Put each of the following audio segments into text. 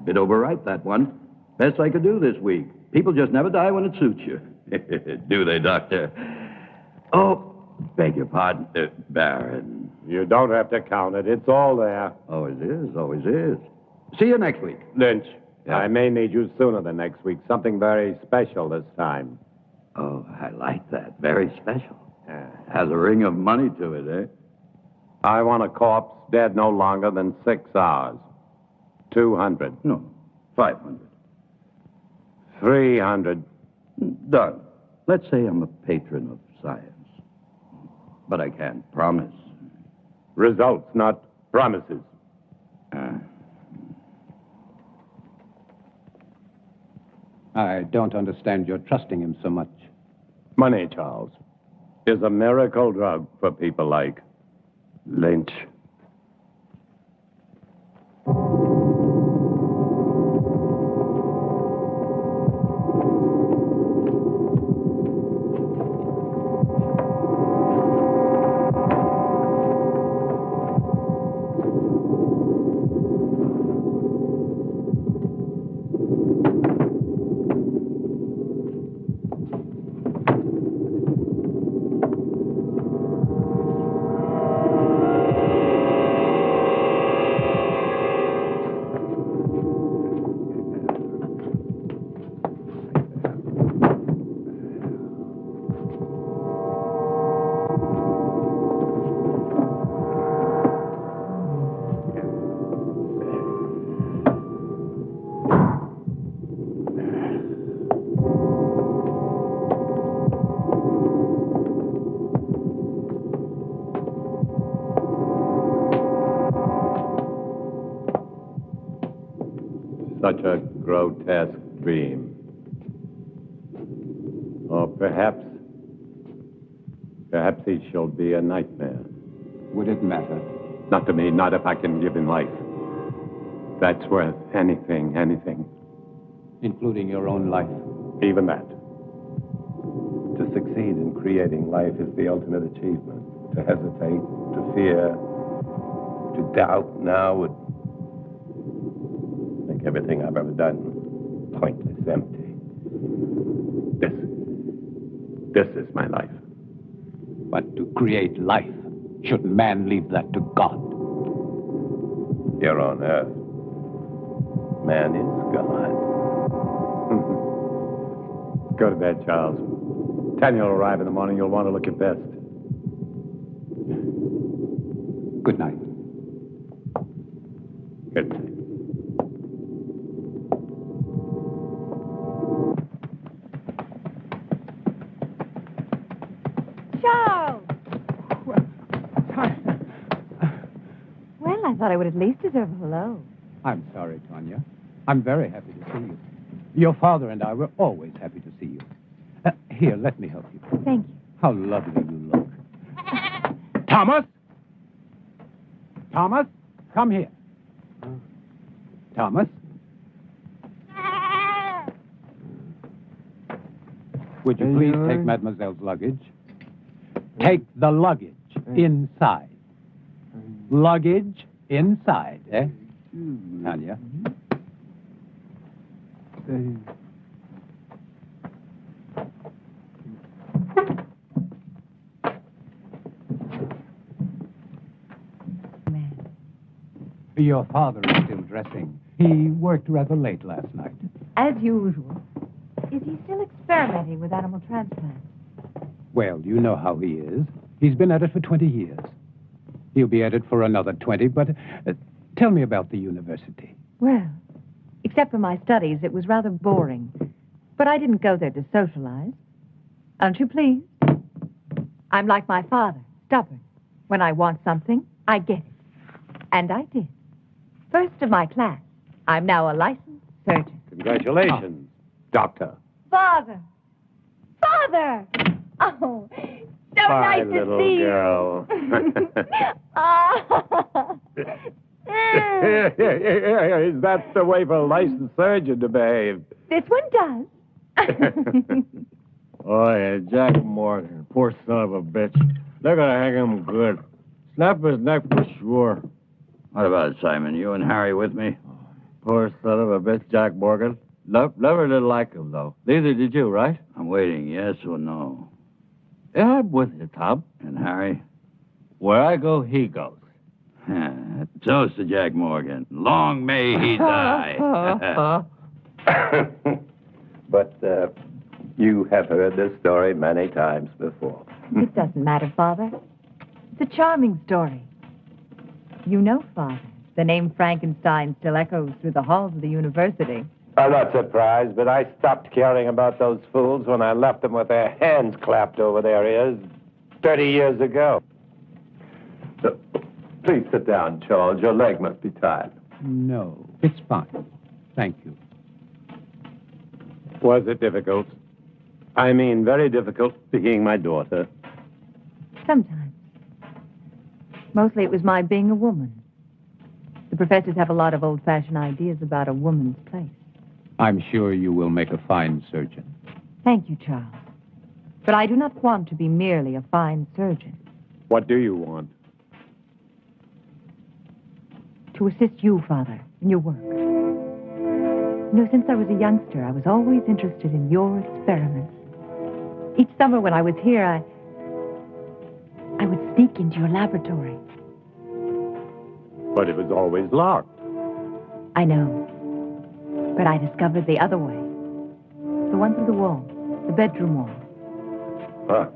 Bit overripe, that one. Best I could do this week. People just never die when it suits you. Do they, Doctor? Oh, beg your pardon, Baron. You don't have to count it. It's all there. Always is, always is. See you next week. Lynch, Yeah. I may need you sooner than next week. Something very special this time. Oh, I like that. Very special. Has a ring of money to it, eh? I want a corpse dead no longer than 6 hours. 200. No, 500. 300. Done. Let's say I'm a patron of science. But I can't promise. Results, not promises. I don't understand your trusting him so much. Money, Charles, is a miracle drug for people like Lynch. Such a grotesque dream. Or perhaps he shall be a nightmare. Would it matter? Not to me, not if I can give him life. That's worth anything. Including your own life? Even that. To succeed in creating life is the ultimate achievement. To hesitate, to fear, to doubt now would make everything I've ever done pointless, empty. This is my life. But to create life, shouldn't man leave that to God? Here on earth, man is God. Go to bed, Charles. 10 you'll arrive in the morning. You'll want to look your best. Good night. Good night. Charles! Well, I thought I would at least deserve a hello. I'm sorry, Tanya. I'm very happy to see you. Your father and I were always happy to see you. Here, let me help you. Thank you. How lovely you look. Thomas! Thomas, come here. Thomas? Would you please take Mademoiselle's luggage? Take the luggage inside. Luggage inside, eh? Tanya? Your father is still dressing. He worked rather late last night. As usual. Is he still experimenting with animal transplants? Well, you know how he is. He's been at it for 20 years. He'll be at it for another 20, but tell me about the university. Well, except for my studies, it was rather boring. But I didn't go there to socialize. Aren't you pleased? I'm like my father, stubborn. When I want something, I get it. And I did. First of my class. I'm now a licensed surgeon. Congratulations, Doctor. Father! Father! Oh, so Bye, nice to little see girl. you. Oh. Is that the way for a licensed surgeon to behave? This one does. Oh, yeah, Jack Morgan. Poor son of a bitch. They're gonna hang him good. Snap his neck for sure. What about it, Simon? You and Harry with me? Poor son of a bitch, Jack Morgan. Never did like him, though. Neither did you, right? I'm waiting, yes or no. Yeah, I'm with you, Tom. And Harry? Where I go, he goes. Toast to Jack Morgan. Long may he die. But you have heard this story many times before. It doesn't matter, Father. It's a charming story. You know, Father, the name Frankenstein still echoes through the halls of the university. I'm not surprised, but I stopped caring about those fools when I left them with their hands clapped over their ears 30 years ago. Please sit down, Charles. Your leg must be tired. No, it's fine. Thank you. Was it difficult? I mean, very difficult being my daughter. Sometimes. Mostly it was my being a woman. The professors have a lot of old-fashioned ideas about a woman's place. I'm sure you will make a fine surgeon. Thank you, Charles. But I do not want to be merely a fine surgeon. What do you want? To assist you, Father, in your work. You know, since I was a youngster, I was always interested in your experiments. Each summer when I was here, I would sneak into your laboratory. But it was always locked. I know. But I discovered the other way. The one through the wall, the bedroom wall. Huh.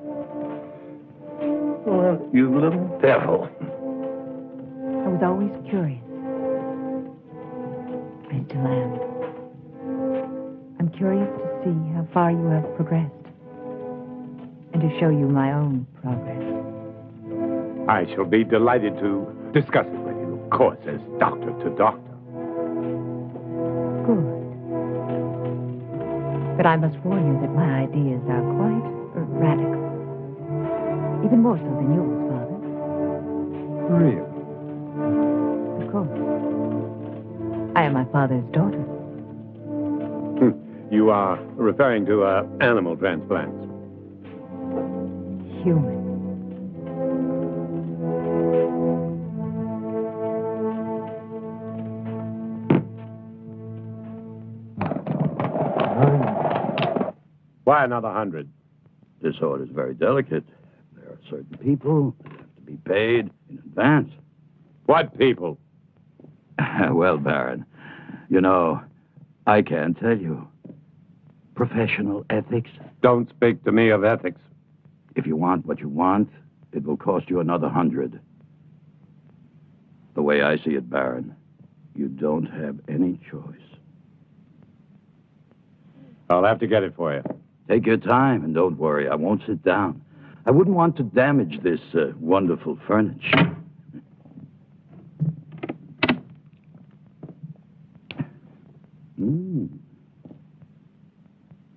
Well, you little devil. I was always curious. I still am. I'm curious to see how far you have progressed. And to show you my own progress. I shall be delighted to discuss it with you, of course, as doctor to doctor. Good. But I must warn you that my ideas are quite radical. Even more so than yours, Father. Really? Of course. I am my father's daughter. You are referring to animal transplants. Human. Why another 100? This order is very delicate. There are certain people that have to be paid in advance. What people? Well, Baron, you know, I can't tell you. Professional ethics. Don't speak to me of ethics. If you want what you want, it will cost you another 100. The way I see it, Baron, you don't have any choice. I'll have to get it for you. Take your time and don't worry. I won't sit down. I wouldn't want to damage this wonderful furniture.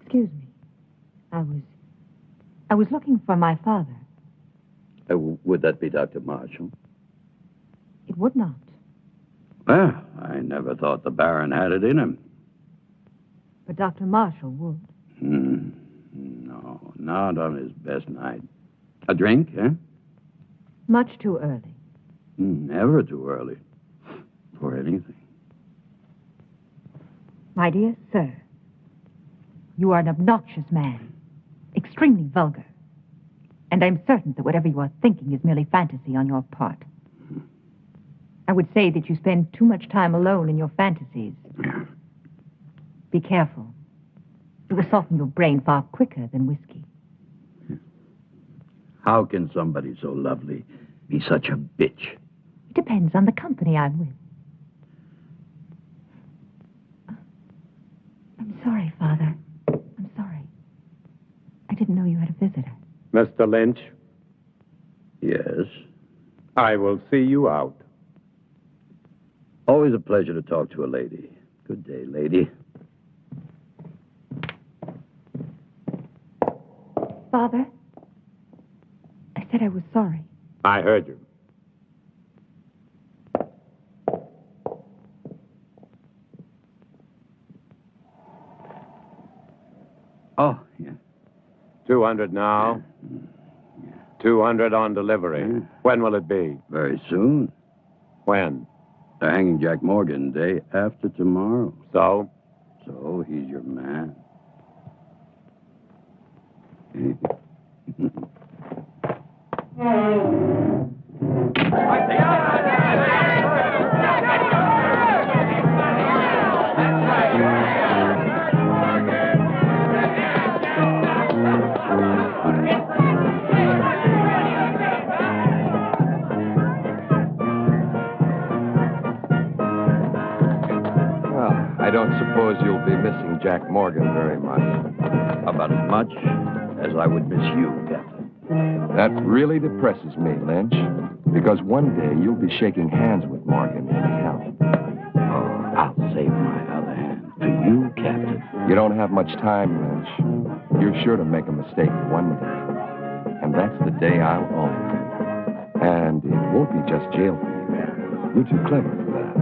Excuse me. I was looking for my father. Would that be Dr. Marshall? It would not. Well, I never thought the Baron had it in him. But Dr. Marshall would. No, not on his best night. A drink, eh? Much too early. Never too early. For anything. My dear sir, you are an obnoxious man. Extremely vulgar. And I'm certain that whatever you are thinking is merely fantasy on your part. I would say that you spend too much time alone in your fantasies. Be careful. It will soften your brain far quicker than whiskey. How can somebody so lovely be such a bitch? It depends on the company I'm with. I'm sorry, Father. I'm sorry. I didn't know you had a visitor. Mr. Lynch, Yes. I will see you out. Always a pleasure to talk to a lady. Good day, lady. Father, I said I was sorry. I heard you. Oh, yeah. 200 now. 200 on delivery. When will it be? Very soon. When? They're hanging Jack Morgan day after tomorrow. So? So he's your man. I don't suppose you'll be missing Jack Morgan very much. About as much as I would miss you, Captain. That really depresses me, Lynch, because one day you'll be shaking hands with Morgan anyhow. Oh, I'll save my other hand for you, Captain. You don't have much time, Lynch. You're sure to make a mistake one day. And that's the day I'll own. And it won't be just jail for you. You're too clever for that.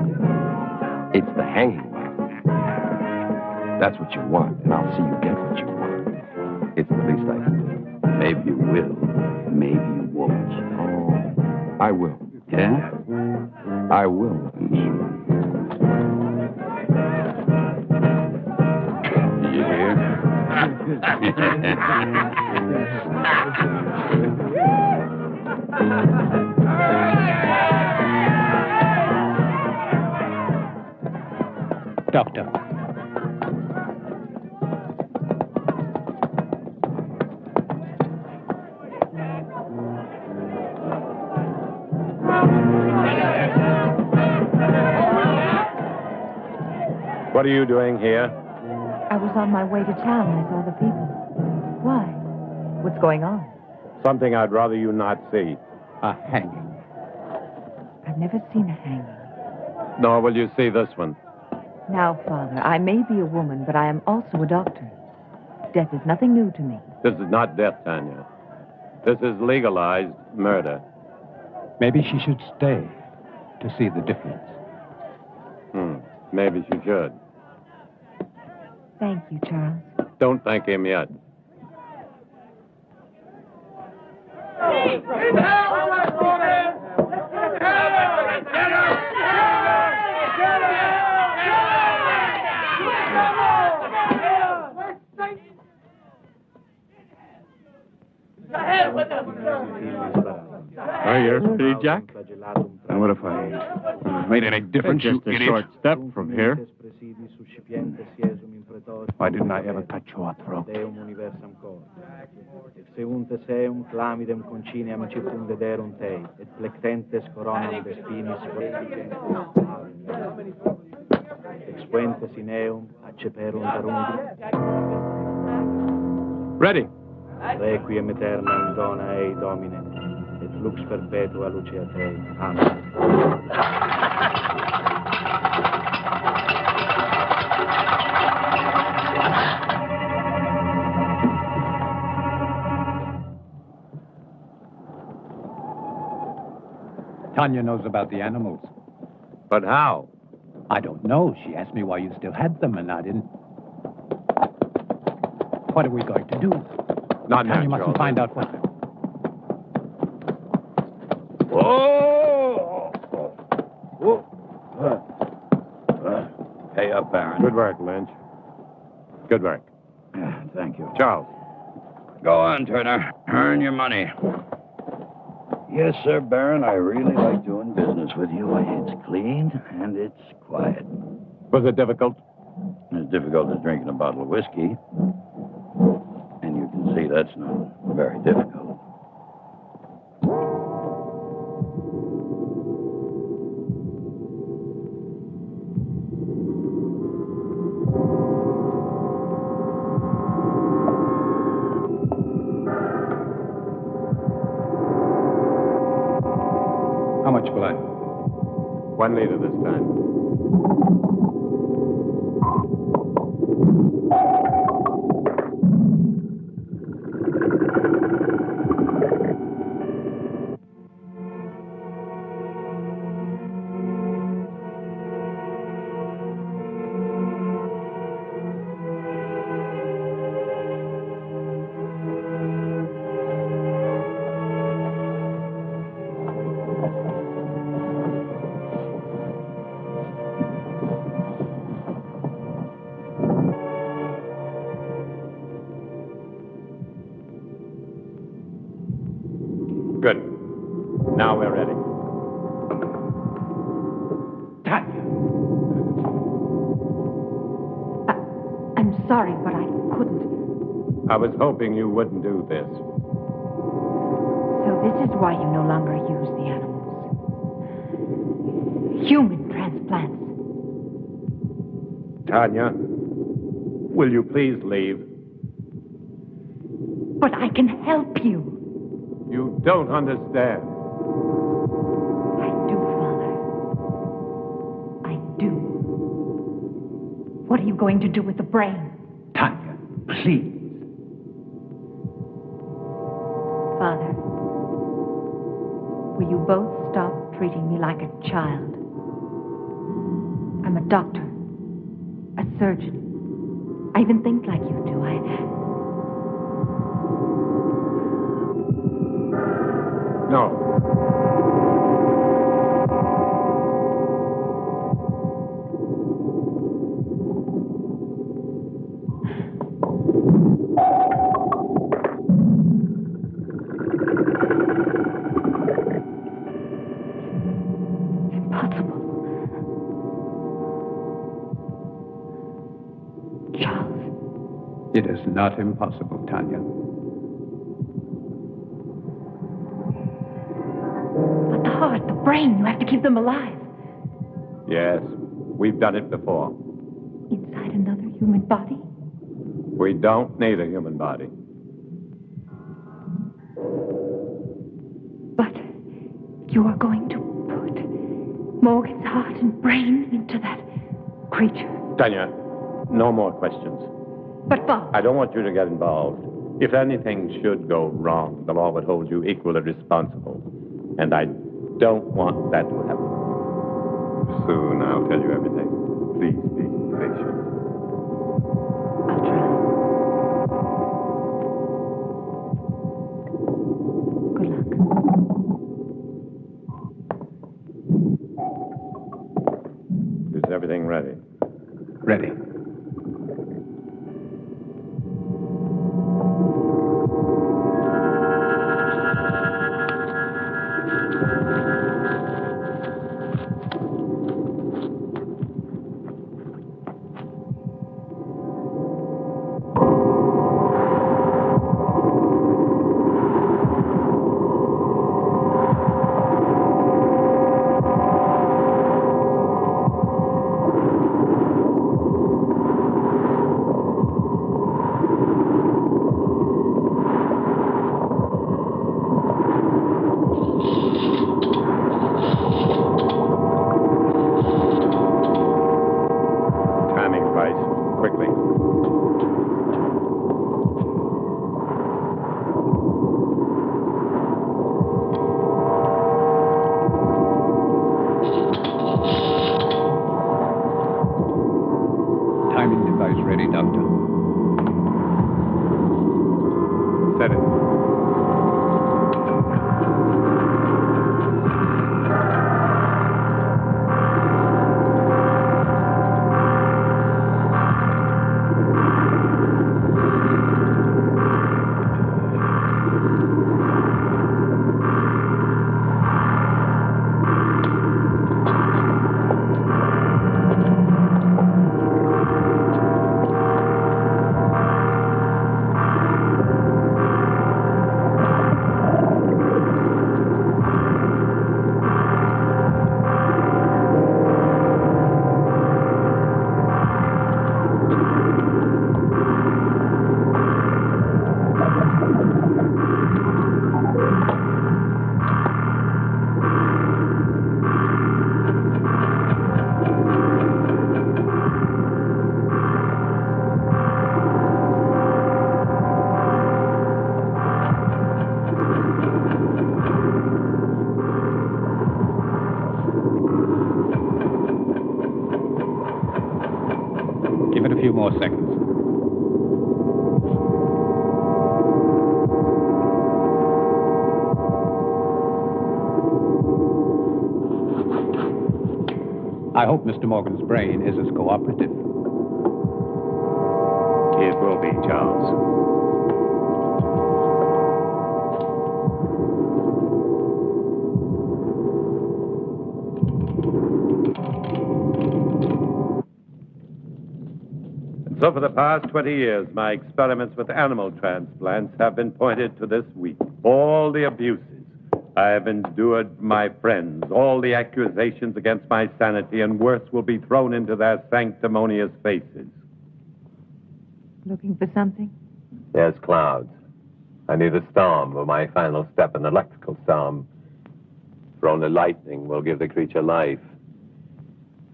It's the hanging. That's what you want, and I'll see you get what you want. It's the least I can do. Maybe you will. Maybe you won't. Oh, I will. Yeah? I will. Did you hear? Doctor. What are you doing here? I was on my way to town. I saw the people. Why? What's going on? Something I'd rather you not see. A hanging. I've never seen a hanging. Nor will you see this one. Now, Father, I may be a woman, but I am also a doctor. Death is nothing new to me. This is not death, Tanya. This is legalized murder. Maybe she should stay to see the difference. Maybe she should. Thank you, Charles. Don't thank him yet. Are you ready, Jack? And what if I made any difference, Just you a idiot? short step from here. Why didn't I ever cut your throat? Seunte seum clamidem conciniam circundederum tei, et plectentes coronam despinis expuentes in eum acceperum darungi. Ready. Requiem aeternam dona ei, Domine, et lux perpetua lucia tei. Amen. Tanya knows about the animals. But how? I don't know. She asked me why you still had them, and I didn't. What are we going to do? Not Tanya natural. mustn't find out what. Whoa! Whoa! Pay up, Baron. Good work, Lynch. Good work. Thank you. Charles. Go on, Turner. Earn your money. Yes, sir, Baron. I really like doing business with you. It's clean and it's quiet. Was it difficult? As difficult as drinking a bottle of whiskey. And you can see that's not very difficult. How much blood? 1 liter this time. Good. Now we're ready. Tanya. I'm sorry, but I couldn't. I was hoping you wouldn't do this. So this is why you no longer use the animals. Human transplants. Tanya, will you please leave? But I can help you. You don't understand. I do, Father. I do. What are you going to do with the brain? Tanya, please. Father, will you both stop treating me like a child? I'm a doctor, a surgeon. I even think like you do. No. Impossible. Charles. It is not impossible, Tanya. But the heart, the brain, you have to keep them alive. Yes, we've done it before. Inside another human body? We don't need a human body. But you are going to put Morgan's heart and brain into that creature. Tanya, no more questions. But Bob, I don't want you to get involved. If anything should go wrong, the law would hold you equally responsible. And I don't want that to happen. Soon I'll tell you everything. Please be patient. I'll try. Good luck. Is everything ready? Ready. Timing device, quickly. Timing device ready, Doctor. Set it. Give it a few more seconds. I hope Mr. Morgan's brain is as cooperative. It will be, Charles. So for the past 20 years, my experiments with animal transplants have been pointed to this week. All the abuses I have endured, my friends, all the accusations against my sanity, and worse, will be thrown into their sanctimonious faces. Looking for something? Yes, clouds. I need a storm for my final step, an electrical storm. For only lightning will give the creature life.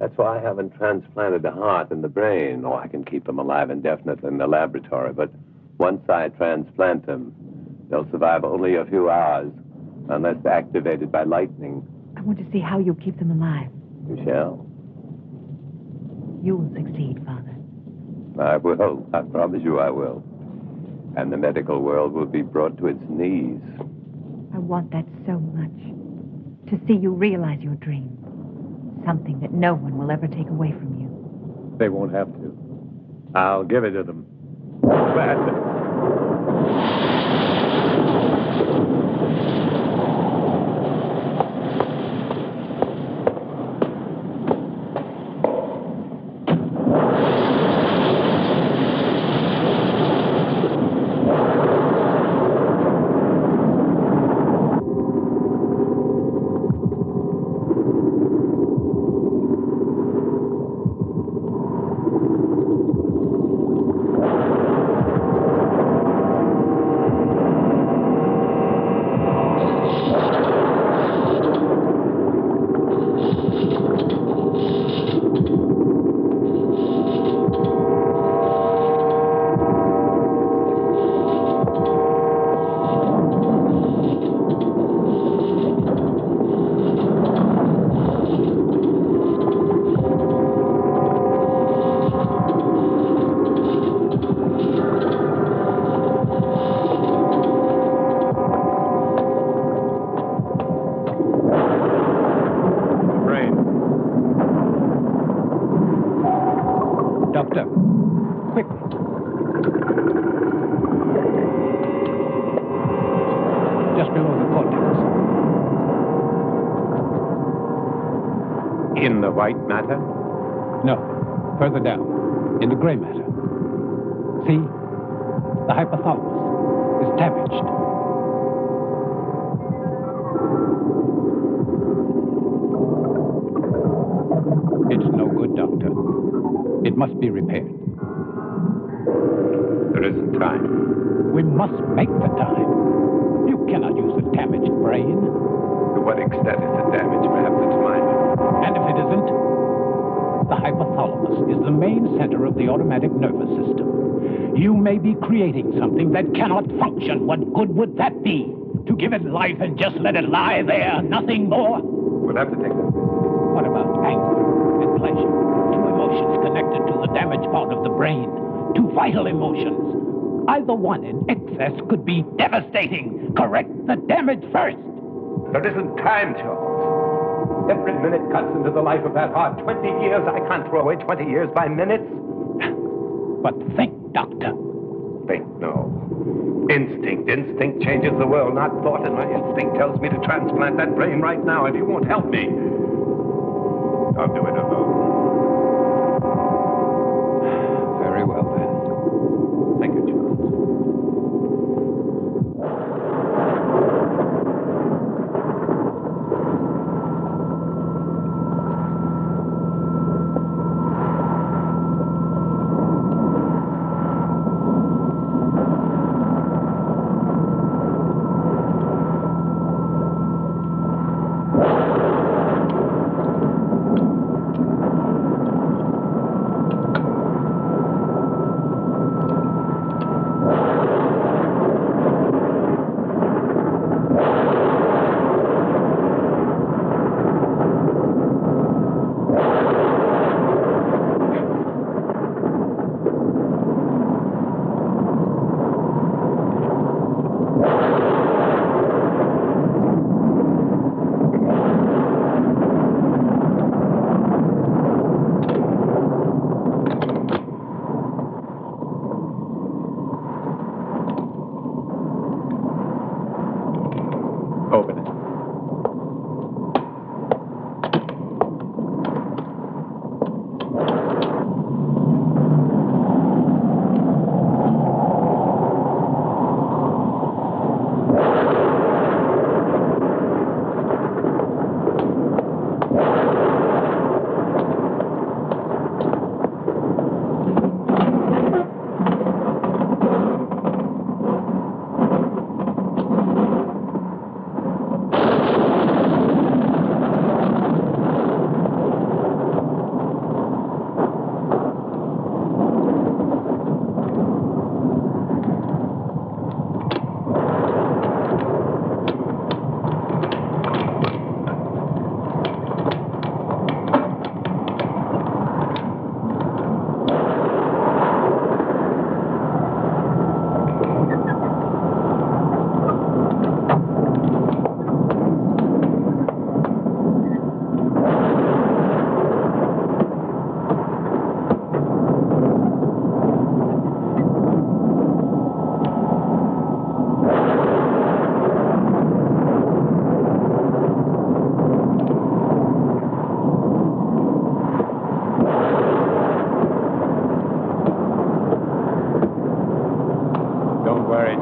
That's why I haven't transplanted the heart and the brain. Oh, I can keep them alive indefinitely in the laboratory, but once I transplant them, they'll survive only a few hours, unless activated by lightning. I want to see how you keep them alive. You shall. You will succeed, Father. I will. I promise you I will. And the medical world will be brought to its knees. I want that so much. To see you realize your dream. Something that no one will ever take away from you. They won't have to. I'll give it to them. Gladly. Doctor, quickly. Just below the cortex. In the white matter? No, further down, in the gray matter. See? The hypothalamus is damaged. It's no good, Doctor. It must be repaired. There isn't time. We must make the time. You cannot use a damaged brain. To what extent is it damaged? Perhaps it's minor. And if it isn't, the hypothalamus is the main center of the automatic nervous system. You may be creating something that cannot function. What good would that be? To give it life and just let it lie there, nothing more? We'll have to take that. What about anger and pleasure? Two emotions connected to the damaged part of the brain. Two vital emotions. Either one in excess could be devastating. Correct the damage first. There isn't time, Charles. Every minute cuts into the life of that heart. 20 years. I can't throw away 20 years by minutes. But think, Doctor. Think, no. Instinct. Instinct changes the world, not thought. And my instinct tells me to transplant that brain right now. If you won't help me, I'll do it alone. Very well, then. Thank you, Charles.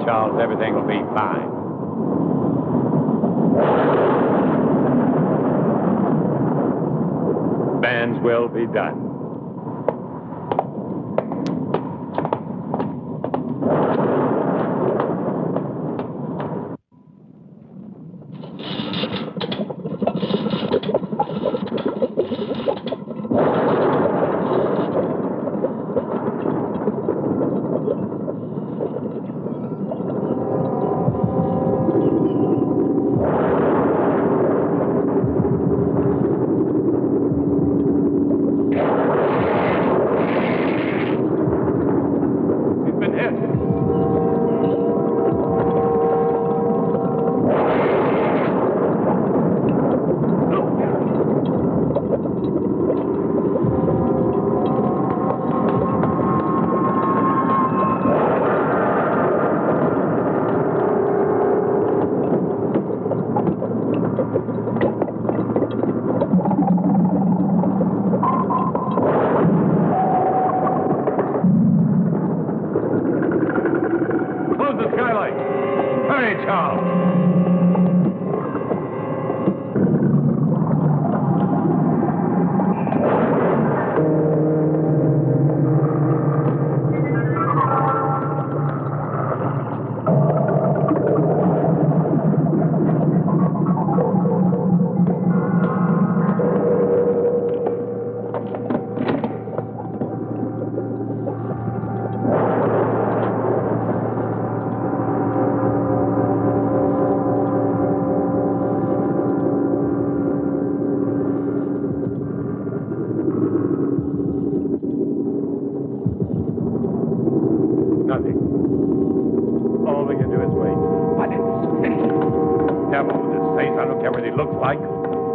Charles. Everything will be fine. Bands will be done.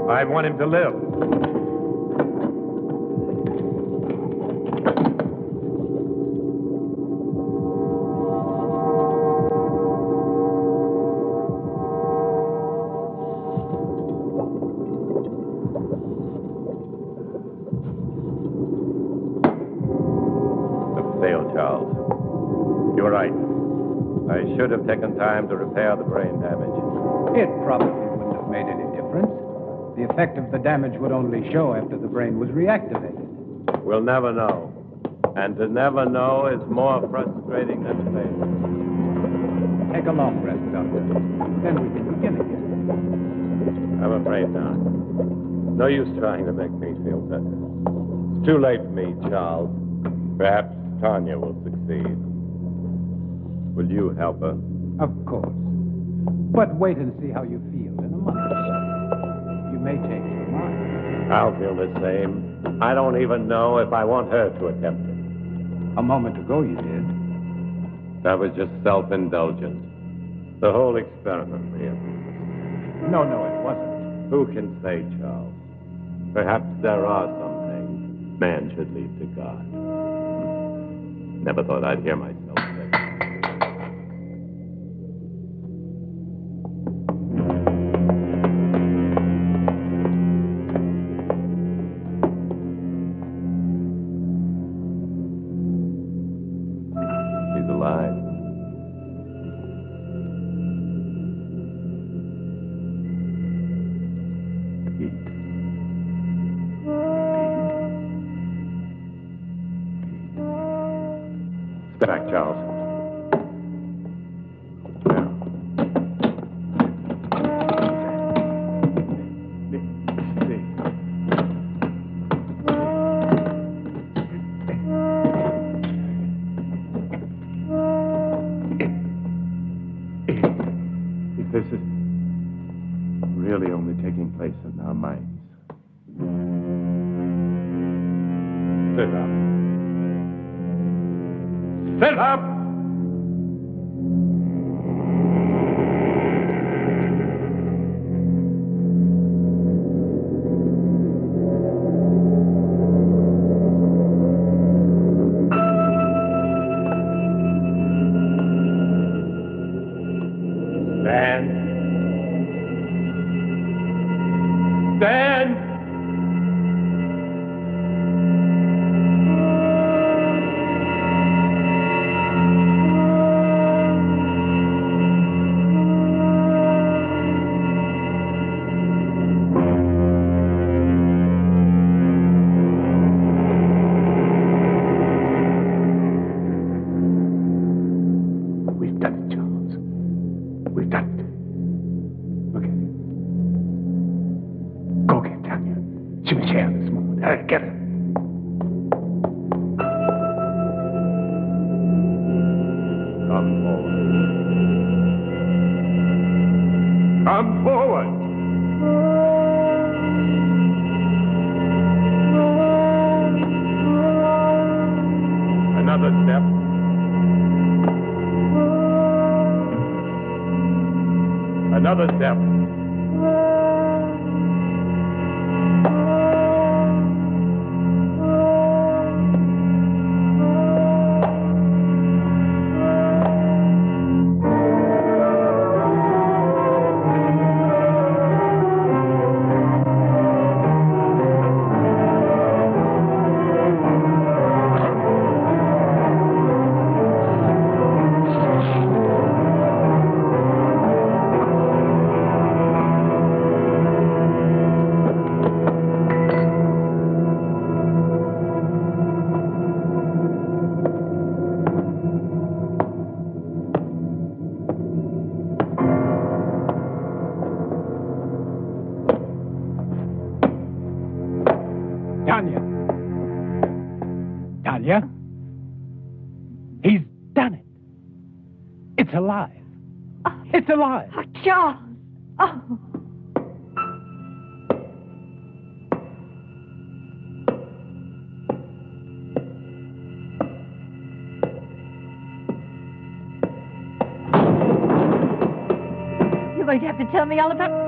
I want him to live. Failed, Charles. You're right. I should have taken time to repair the brain damage. It probably wouldn't have made any difference. The effect of the damage would only show after the brain was reactivated. We'll never know. And to never know is more frustrating than failure. Take a long rest, Doctor. Then we can begin again. I'm afraid not. No use trying to make me feel better. It's too late for me, Charles. Perhaps Tanya will succeed. Will you help her? Of course. But wait and see how you feel in a month or so. You may change your mind. I'll feel the same. I don't even know if I want her to attempt it. A moment ago you did. That was just self-indulgence. The whole experiment, really. No, it wasn't. Who can say, Charles? Perhaps there are some things man should leave to God. Never thought I'd hear myself say that. He's alive. Step back, Charles. If this is really only taking place in our minds. Sit up. Sit up! Stand. Stand! Come forward. Come forward. Another step. Another step. Tanya. Tanya? He's done it. It's alive. It's alive. Oh, Charles. Oh. You're going to have to tell me all about...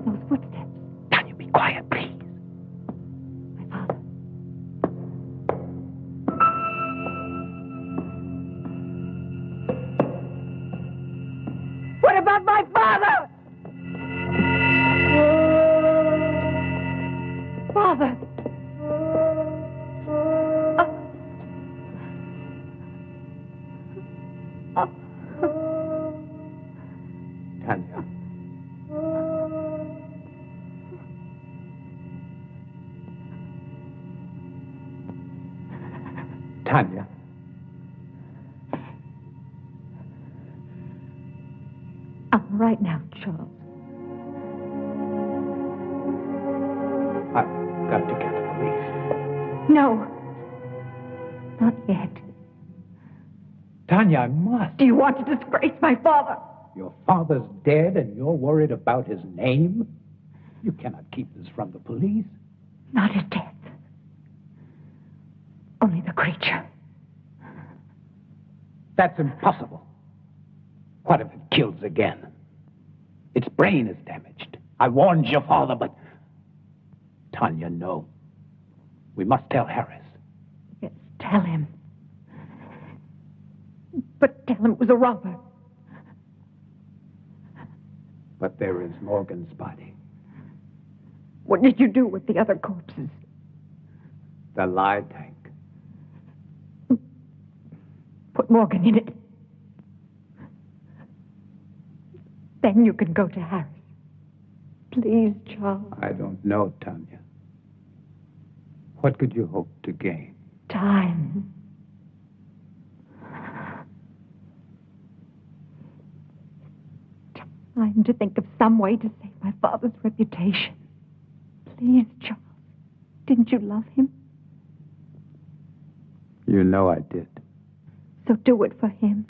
Those footsteps. Tanya, be quiet, please. My father. What about my father? Father. Tanya. Tanya. I'm all right now, Charles. I've got to get the police. No. Not yet. Tanya, I must. Do you want to disgrace my father? Your father's dead and you're worried about his name? You cannot keep this from the police. Not his death. Only the creature. That's impossible. What if it kills again? Its brain is damaged. I warned your father, but... Tanya, no. We must tell Harris. Yes, tell him. But tell him it was a robber. But there is Morgan's body. What did you do with the other corpses? The lie tank. Put Morgan in it. Then you can go to Harris. Please, Charles. I don't know, Tanya. What could you hope to gain? Time. Time to think of some way to save my father's reputation. Please, Charles. Didn't you love him? You know I did. So do it for him.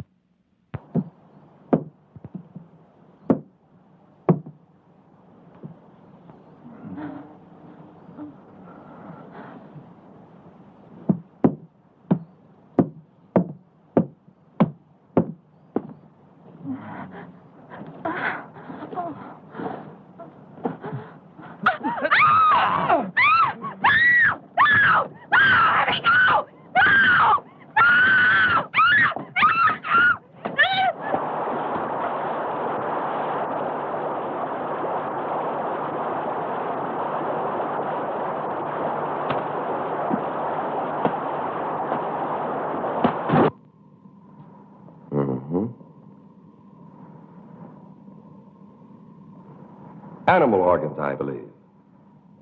Animal organs, I believe.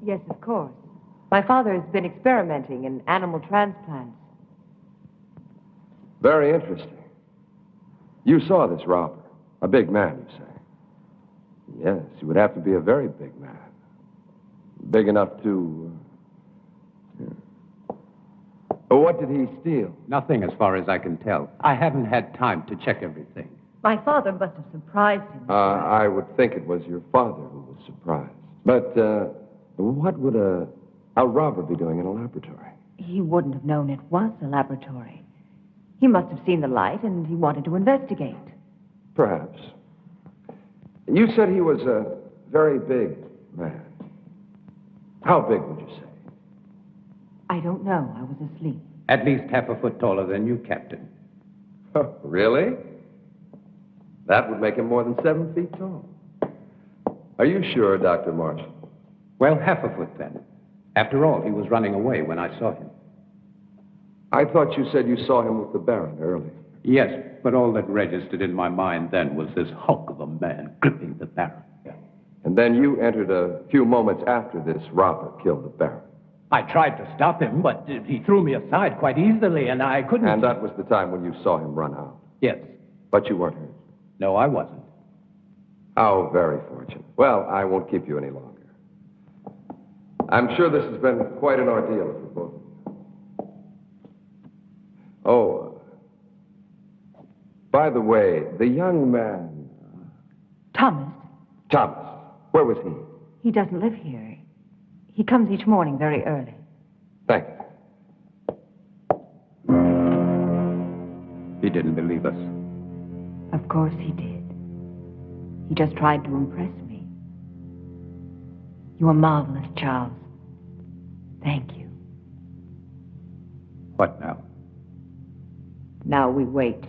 Yes, of course. My father has been experimenting in animal transplants. Very interesting. You saw this robber. A big man, you say. Yes, he would have to be a very big man. Big enough to... Oh, what did he steal? Nothing as far as I can tell. I haven't had time to check everything. My father must have surprised him. I would think it was your father who was surprised. But what would a robber be doing in a laboratory? He wouldn't have known it was a laboratory. He must have seen the light and he wanted to investigate. Perhaps. You said he was a very big man. How big would you say? I don't know. I was asleep. At least half a foot taller than you, Captain. Really? That would make him more than 7 feet tall. Are you sure, Dr. Marshall? Well, half a foot then. After all, he was running away when I saw him. I thought you said you saw him with the Baron earlier. Yes, but all that registered in my mind then was this hulk of a man gripping the Baron. And then you entered a few moments after this robber killed the Baron. I tried to stop him, but he threw me aside quite easily, and I couldn't... And that was the time when you saw him run out. Yes. But you weren't hurt. No, I wasn't. How very fortunate. Well, I won't keep you any longer. I'm sure this has been quite an ordeal for both of you. Oh, by the way, the young man... Thomas. Thomas. Where was he? He doesn't live here. He comes each morning very early. Thank you. He didn't believe us. Of course he did. He just tried to impress me. You are marvelous, Charles. Thank you. What now? Now we wait.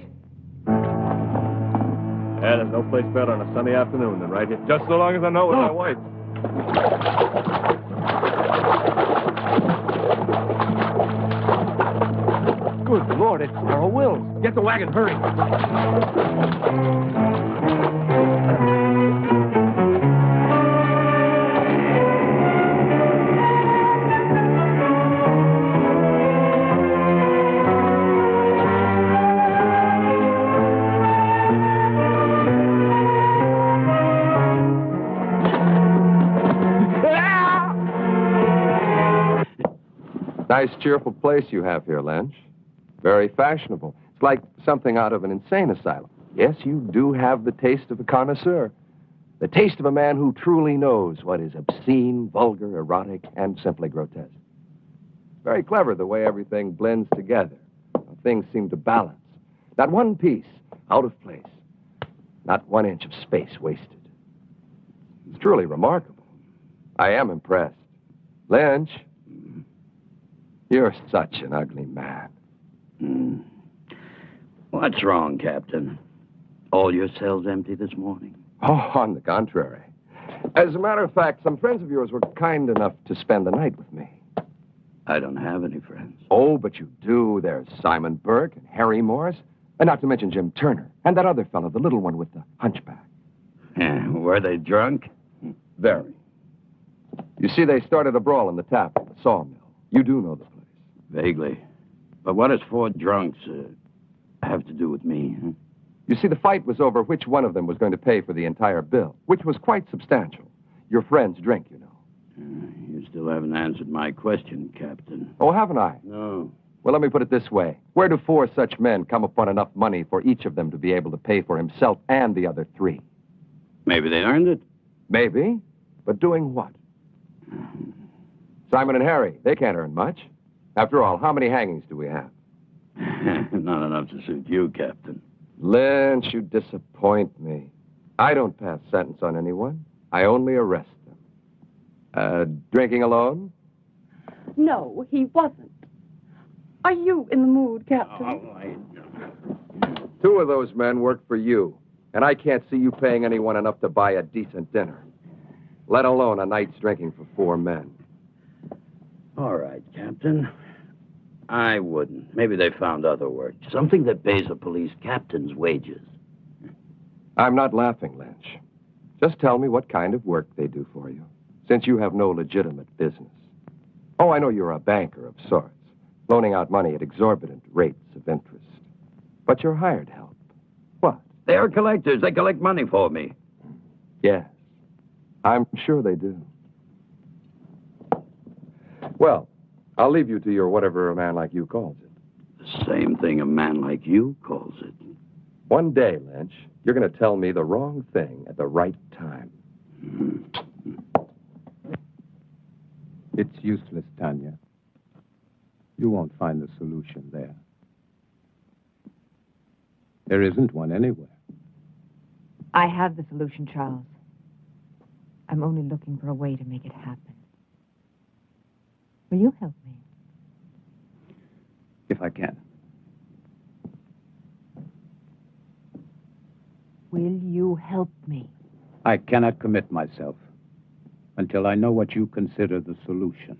Yeah, there's no place better on a sunny afternoon than right here. Just so long as I know it with my wife. Good Lord, it's Laurel Wills. Get the wagon, hurry. Nice, cheerful place you have here, Lynch. Very fashionable. It's like something out of an insane asylum. Yes, you do have the taste of a connoisseur. The taste of a man who truly knows what is obscene, vulgar, erotic, and simply grotesque. Very clever the way everything blends together. Things seem to balance. Not one piece out of place. Not 1 inch of space wasted. It's truly remarkable. I am impressed. Lynch, you're such an ugly man. What's wrong, Captain? All your cells empty this morning? Oh, on the contrary. As a matter of fact, some friends of yours were kind enough to spend the night with me. I don't have any friends. Oh, but you do. There's Simon Burke and Harry Morris, and not to mention Jim Turner, and that other fellow, the little one with the hunchback. Were they drunk? Very. You see, they started a brawl in the tap at the sawmill. You do know the place. Vaguely. But what does 4 drunks have to do with me? Huh? You see, the fight was over which one of them was going to pay for the entire bill, which was quite substantial. Your friend's drink, you know. You still haven't answered my question, Captain. Oh, haven't I? No. Well, let me put it this way. Where do 4 such men come upon enough money for each of them to be able to pay for himself and the other 3? Maybe they earned it. Maybe. But doing what? Simon and Harry, they can't earn much. After all, how many hangings do we have? Not enough to suit you, Captain. Lynch, you disappoint me. I don't pass sentence on anyone. I only arrest them. Drinking alone? No, he wasn't. Are you in the mood, Captain? Oh, 2 of those men work for you, and I can't see you paying anyone enough to buy a decent dinner, let alone a night's drinking for 4 men. All right, Captain. I wouldn't. Maybe they found other work. Something that pays a police captain's wages. I'm not laughing, Lynch. Just tell me what kind of work they do for you, since you have no legitimate business. Oh, I know you're a banker of sorts, loaning out money at exorbitant rates of interest. But you're hired help. What? They are collectors. They collect money for me. Yes. I'm sure they do. Well, I'll leave you to your whatever a man like you calls it. The same thing a man like you calls it. One day, Lynch, you're going to tell me the wrong thing at the right time. It's useless, Tanya. You won't find the solution there. There isn't one anywhere. I have the solution, Charles. I'm only looking for a way to make it happen. Will you help me? If I can. Will you help me? I cannot commit myself until I know what you consider the solution.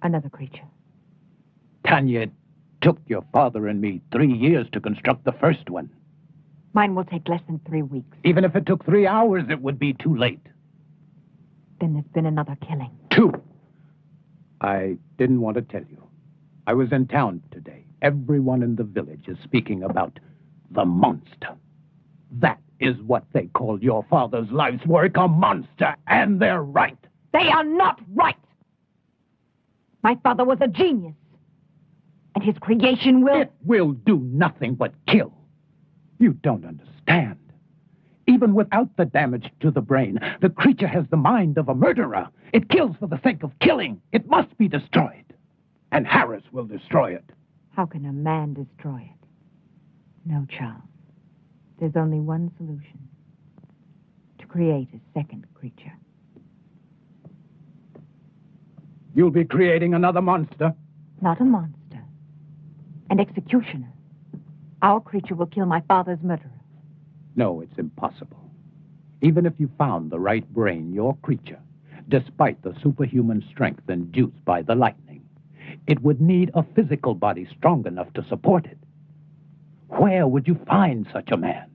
Another creature. Tanya, it took your father and me 3 years to construct the first one. Mine will take less than 3 weeks. Even if it took 3 hours, it would be too late. Then there's been another killing. 2. I didn't want to tell you. I was in town today. Everyone in the village is speaking about the monster. That is what they call your father's life's work, a monster, and they're right. They are not right! My father was a genius. And his creation will... It will do nothing but kill. You don't understand. Even without the damage to the brain, the creature has the mind of a murderer. It kills for the sake of killing. It must be destroyed. And Harris will destroy it. How can a man destroy it? No, Charles. There's only one solution. To create a second creature. You'll be creating another monster? Not a monster. An executioner. Our creature will kill my father's murderer. No, it's impossible. Even if you found the right brain, your creature, despite the superhuman strength induced by the lightning, it would need a physical body strong enough to support it. Where would you find such a man?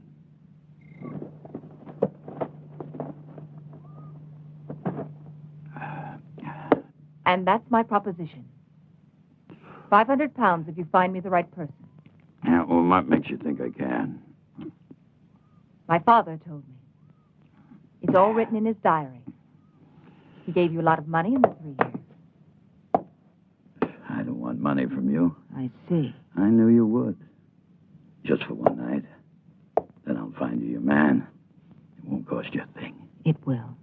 And that's my proposition. 500 pounds if you find me the right person. Yeah, well, what makes you think I can? My father told me. It's all written in his diary. He gave you a lot of money in the 3 years. I don't want money from you. I see. I knew you would. Just for one night. Then I'll find you your man. It won't cost you a thing. It will.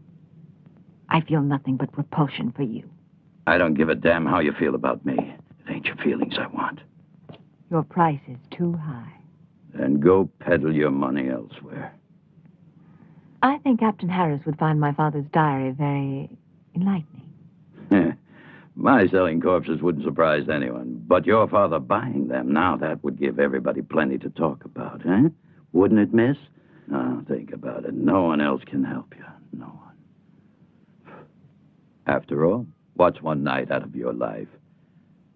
I feel nothing but repulsion for you. I don't give a damn how you feel about me. It ain't your feelings I want. Your price is too high. Then go peddle your money elsewhere. I think Captain Harris would find my father's diary very enlightening. My selling corpses wouldn't surprise anyone. But your father buying them, now that would give everybody plenty to talk about, eh? Wouldn't it, miss? Now, think about it. No one else can help you. No one. After all, what's one night out of your life?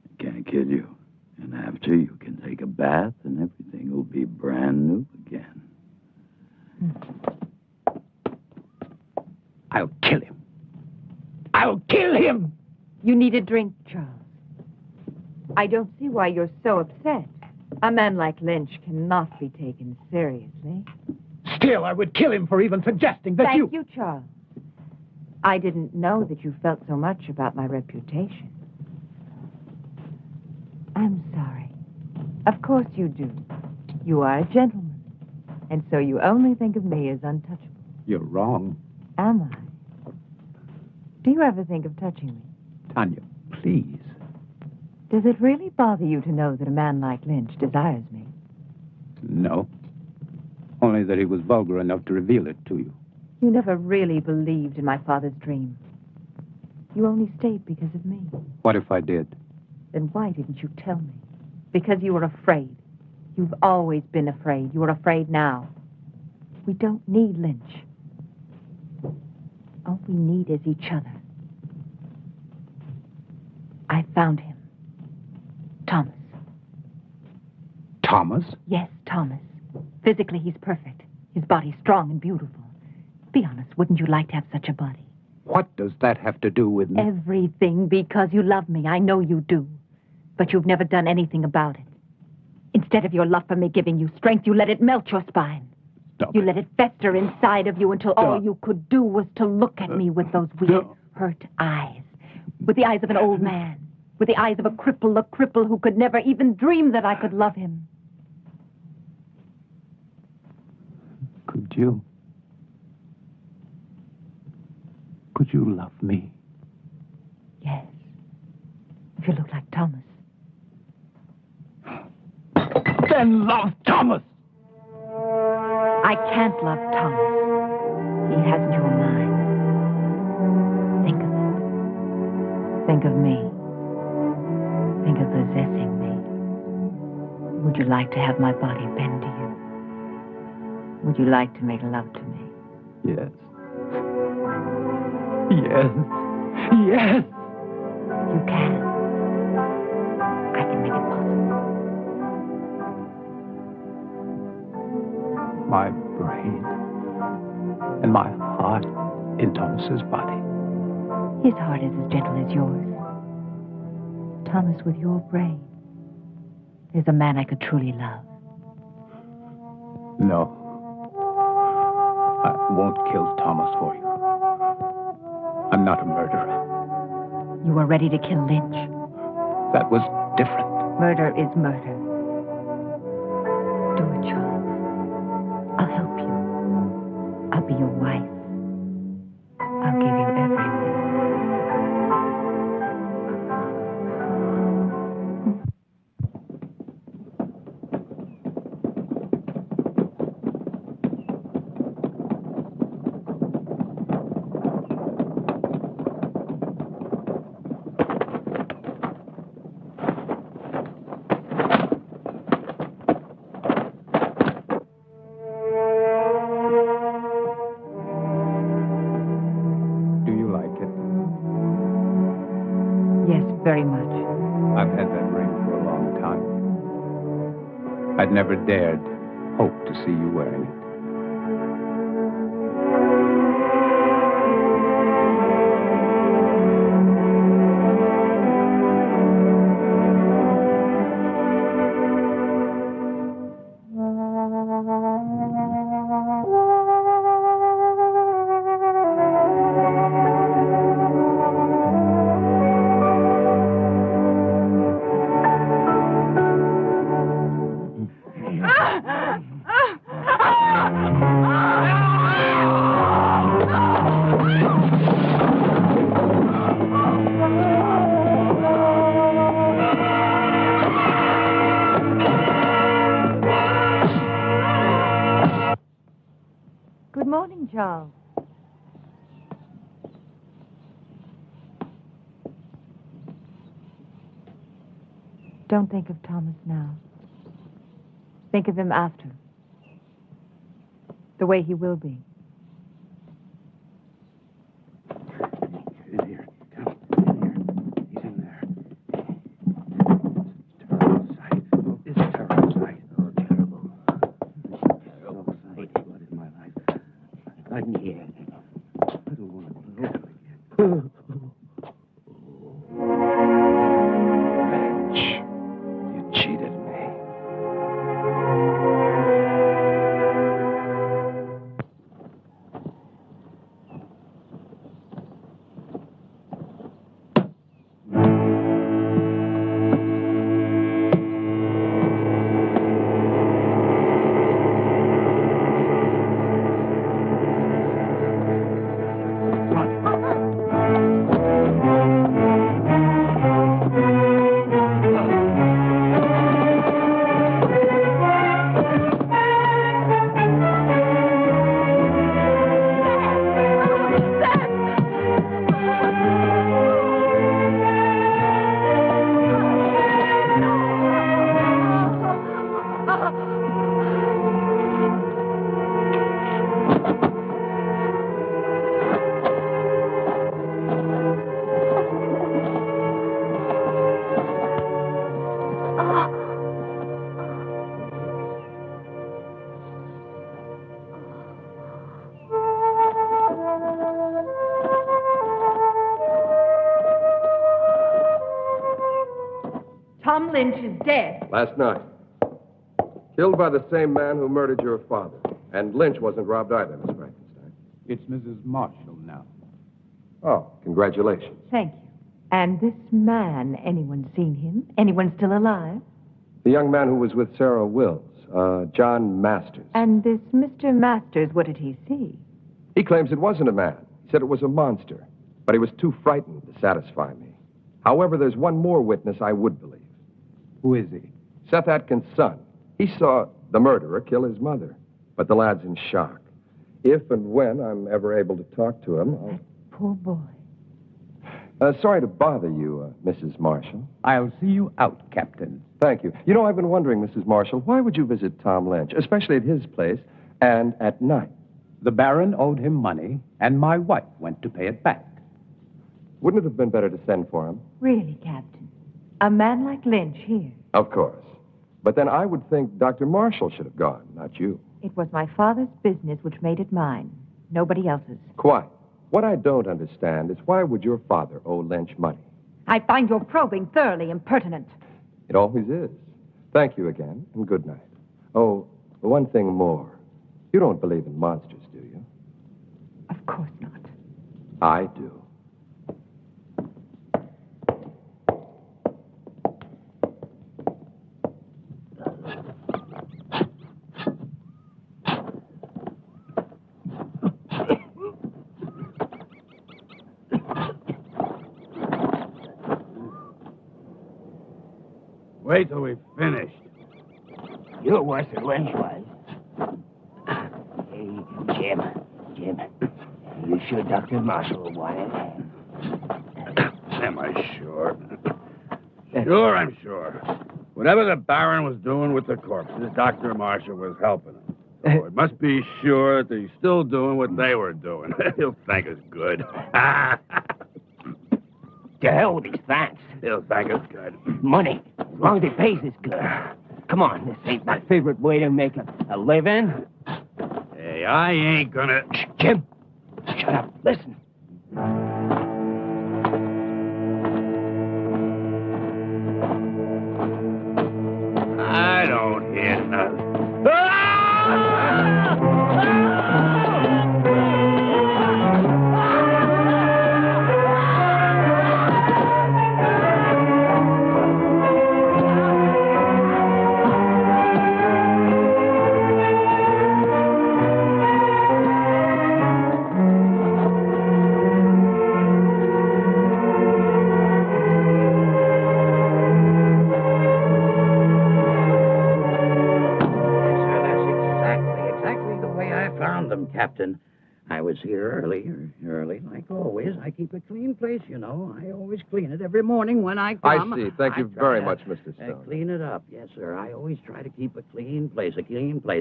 It can't kill you. And after, you can take a bath and everything will be brand new again. I'll kill him. I'll kill him! You need a drink, Charles. I don't see why you're so upset. A man like Lynch cannot be taken seriously. Still, I would kill him for even suggesting that Thank you, Charles. I didn't know that you felt so much about my reputation. I'm sorry. Of course you do. You are a gentleman. And so you only think of me as untouchable. You're wrong. Am I? Do you ever think of touching me? Tanya, please. Does it really bother you to know that a man like Lynch desires me? No. Only that he was vulgar enough to reveal it to you. You never really believed in my father's dream. You only stayed because of me. What if I did? Then why didn't you tell me? Because you were afraid. You've always been afraid. You are afraid now. We don't need Lynch. All we need is each other. I found him. Thomas. Thomas? Yes, Thomas. Physically, he's perfect. His body's strong and beautiful. Be honest, wouldn't you like to have such a body? What does that have to do with me? Everything, because you love me. I know you do. But you've never done anything about it. Instead of your love for me giving you strength, you let it melt your spine. Stop You it. let it fester inside of you until all you could do was to look at me with those weird, hurt eyes. With the eyes of an old man. With the eyes of a cripple who could never even dream that I could love him. Could you? Could you love me? Yes. If you look like Thomas. Then love Thomas! I can't love Thomas. He hasn't your mind. Think of it. Think of me. Think of possessing me. Would you like to have my body bend to you? Would you like to make love to me? Yes. Yes. Yes! You can. I can make it possible. My brain and my heart in Thomas's body. His heart is as gentle as yours. Thomas, with your brain, is a man I could truly love. No. I won't kill Thomas for you. I'm not a murderer. You were ready to kill Lynch. That was different. Murder is murder. Do it, Charles. I'll help you. I'll be your wife. I'll give you everything. Very much. I've had that ring for a long time. I'd never dared hope to see you wearing it. Good morning, Charles. Don't think of Thomas now. Think of him after. The way he will be. In here. Come. In here. He's in there. Terrible sight. It's a terrible sight. Oh, terrible. Terrible sight. What is my life? I'm here. I don't want to look again. Revenge. You cheated me. Tom Lynch is dead. Last night. Killed by the same man who murdered your father. And Lynch wasn't robbed either, Miss Frankenstein. It's Mrs. Marshall now. Oh, congratulations. Thank you. And this man, anyone seen him? Anyone still alive? The young man who was with Sarah Wills, John Masters. And this Mr. Masters, what did he see? He claims it wasn't a man. He said it was a monster. But he was too frightened to satisfy me. However, there's one more witness I would believe. Who is he? Seth Atkins' son. He saw the murderer kill his mother. But the lad's in shock. If and when I'm ever able to talk to him, That poor boy. sorry to bother you, Mrs. Marshall. I'll see you out, Captain. Thank you. You know, I've been wondering, Mrs. Marshall, why would you visit Tom Lynch, especially at his place, and at night? The Baron owed him money, and my wife went to pay it back. Wouldn't it have been better to send for him? Really, Captain? A man like Lynch here. Of course. But then I would think Dr. Marshall should have gone, not you. It was my father's business which made it mine. Nobody else's. Quite. What I don't understand is why would your father owe Lynch money? I find your probing thoroughly impertinent. It always is. Thank you again, and good night. Oh, one thing more. You don't believe in monsters, do you? Of course not. I do. Wait till we've finished. You're worse than Lynch was. Hey, Jim, you sure Dr. Marshall will want it? Am I sure? Sure, I'm sure. Whatever the Baron was doing with the corpses, Dr. Marshall was helping him. So it must be sure that he's still doing what they were doing. He'll thank us good. To hell with these thanks. He'll thank us good. Money, as long as it pays us good. Come on, this ain't my favorite way to make a living. Hey, I ain't gonna... Shh, Jim, shut up. Listen. I don't hear nothing. Captain, I was here early, like always. I keep a clean place, you know. I always clean it every morning when I come. I see. Thank you very much, Mr. Stone. Clean it up, yes, sir. I always try to keep a clean place.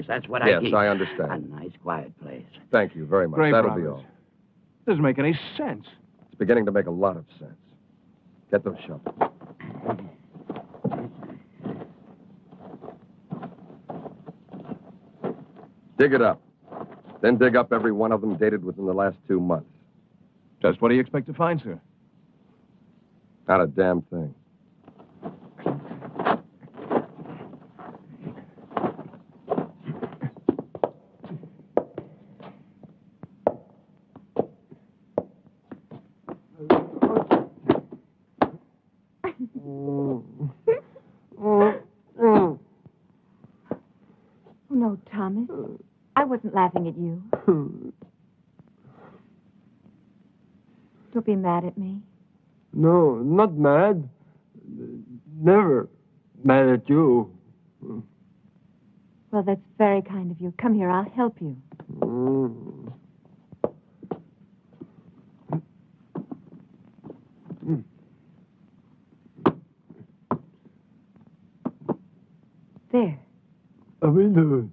That's what Yes, I keep. I understand. A nice, quiet place. Thank you very much. Great That'll be progress. all. Doesn't make any sense. It's beginning to make a lot of sense. Get those shovels. Dig it up. Then dig up every one of them dated within the last 2 months. Just what do you expect to find, sir? Not a damn thing. Oh, no, Thomas. I wasn't laughing at you. Don't be mad at me. No, not mad. Never mad at you. Well, that's very kind of you. Come here, I'll help you. There. How are you doing?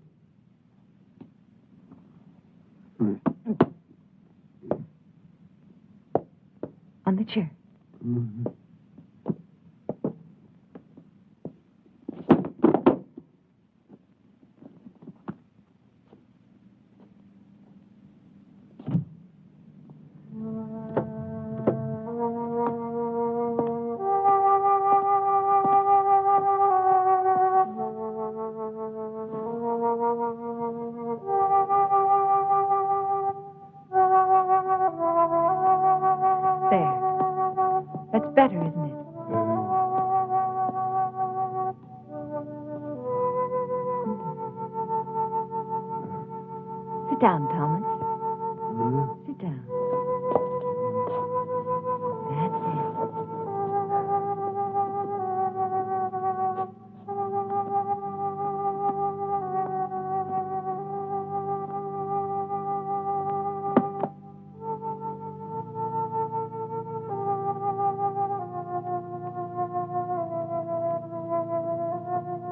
On the chair. better, isn't it? Sit down, Thomas. Sit down. That's it.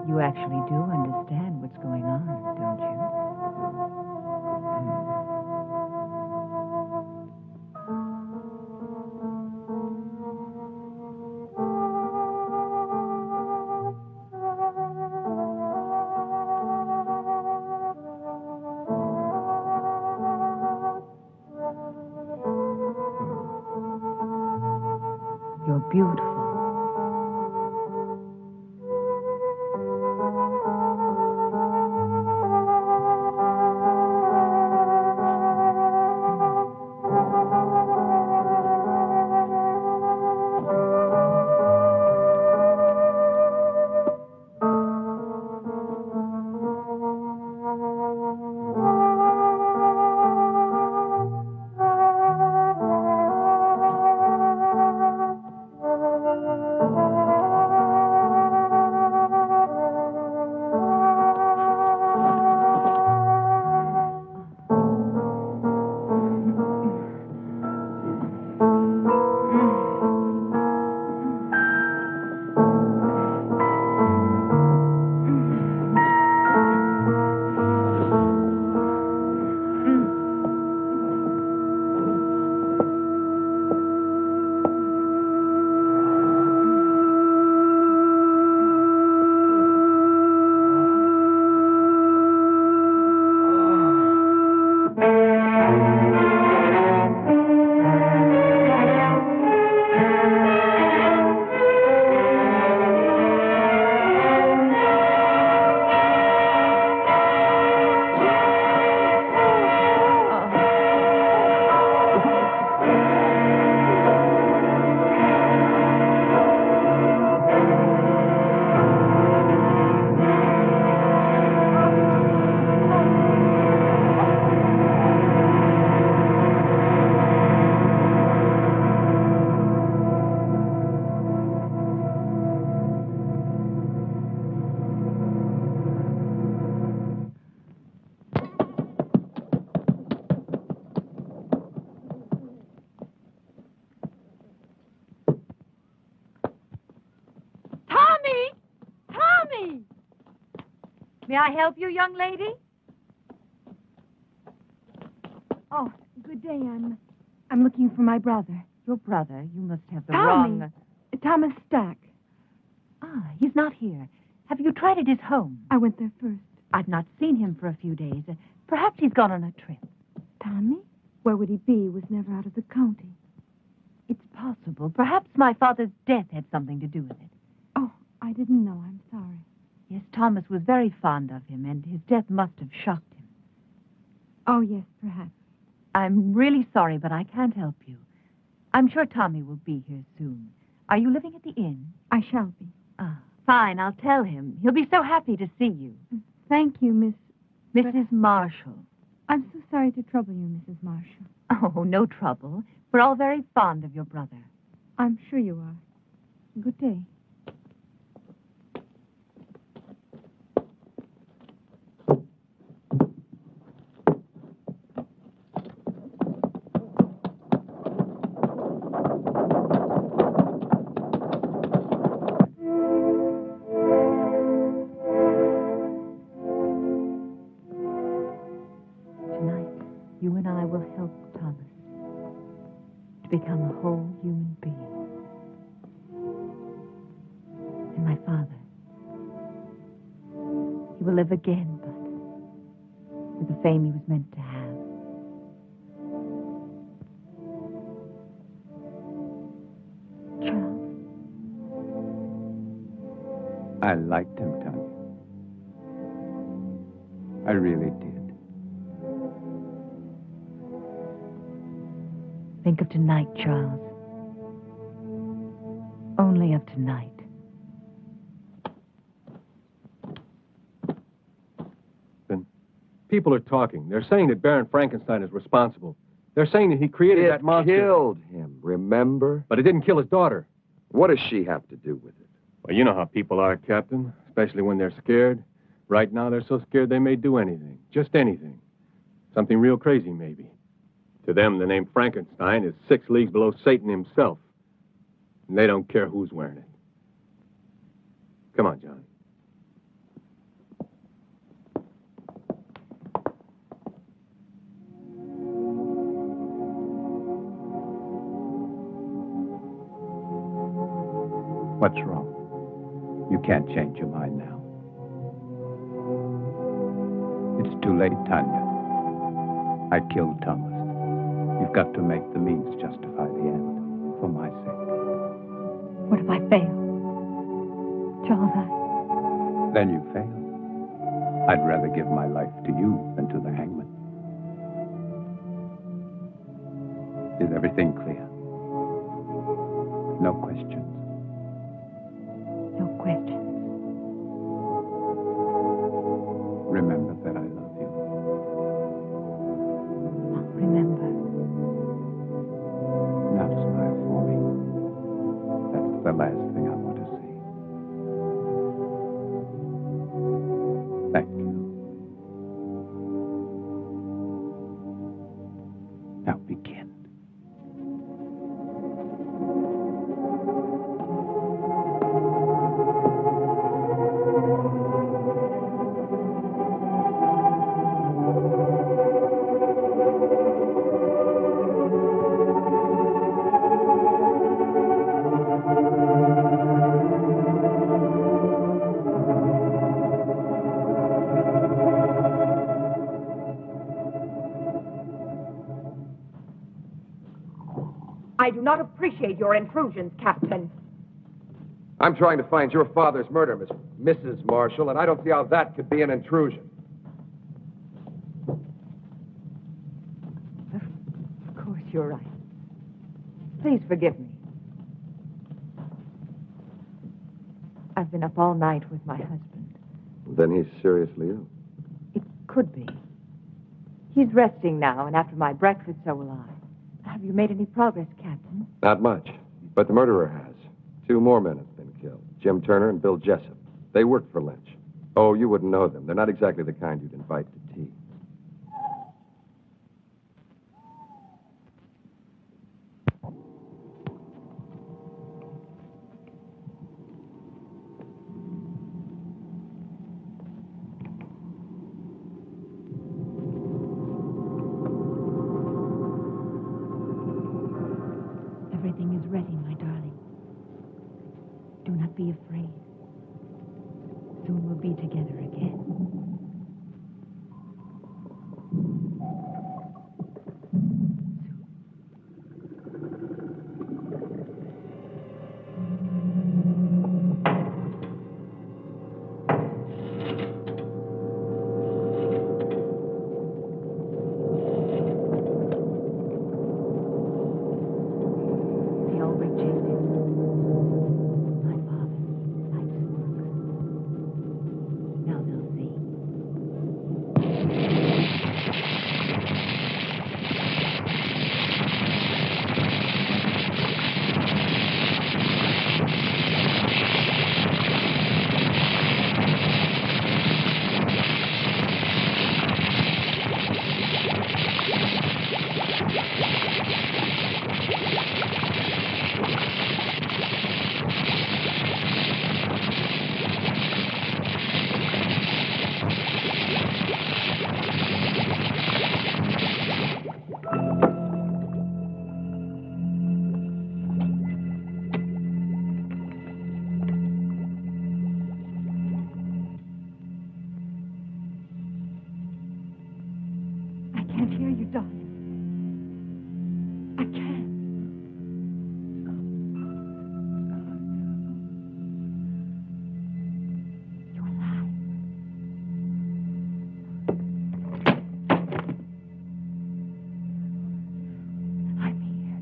You actually do understand what's going on, don't you? You're beautiful. May I help you, young lady? Oh, good day. I'm looking for my brother. Your brother? You must have the Tommy. wrong... Thomas Stack. Ah, he's not here. Have you tried at his home? I went there first. I've not seen him for a few days. Perhaps he's gone on a trip. Tommy? Where would he be? He was never out of the county. It's possible. Perhaps my father's death had something to do with it. Oh, I didn't know. I'm sorry. Yes, Thomas was very fond of him, and his death must have shocked him. Oh, yes, perhaps. I'm really sorry, but I can't help you. I'm sure Tommy will be here soon. Are you living at the inn? I shall be. Ah, fine. I'll tell him. He'll be so happy to see you. Thank you, Mrs. Marshall. I'm so sorry to trouble you, Mrs. Marshall. Oh, no trouble. We're all very fond of your brother. I'm sure you are. Good day. You and I will help Thomas to become a whole human being. And my father, he will live again, but with the fame he was meant to have. Charles? I liked him, Tanya. I really did. Think of tonight, Charles. only of tonight. People are talking. They're saying that Baron Frankenstein is responsible. They're saying that he created that monster. It killed him, remember? But it didn't kill his daughter. What does she have to do with it? Well, you know how people are, Captain, especially when they're scared. Right now, they're so scared they may do anything. Just anything. Something real crazy, maybe. To them, the name Frankenstein is 6 leagues below Satan himself. And they don't care who's wearing it. Come on, John. What's wrong? You can't change your mind now. It's too late, Tanya. I killed Thomas. You've got to make the means justify the end, for my sake. What if I fail? Charles, Then you fail. I'd rather give my life to you than to the hangman. Is everything clear? No questions. No questions. Remember that I love you. I'll remember. Now smile for me. That's the last thing I want to see. Thank you. Now begin. I do not appreciate your intrusions, Captain. I'm trying to find your father's murder, Mrs. Marshall, and I don't see how that could be an intrusion. Of course, you're right. Please forgive me. I've been up all night with my husband. Then he's seriously ill. It could be. He's resting now, and after my breakfast, so will I. Have you made any progress, Captain? Not much, but the murderer has. 2 more men have been killed, Jim Turner and Bill Jessup. They worked for Lynch. Oh, you wouldn't know them. They're not exactly the kind you'd invite to tea. Everything is ready, my darling. Do not be afraid. Soon we'll be together again. They all rejected. My father, life's work. Now they'll see. I can't hear you, darling. I can't. You're alive. I'm here.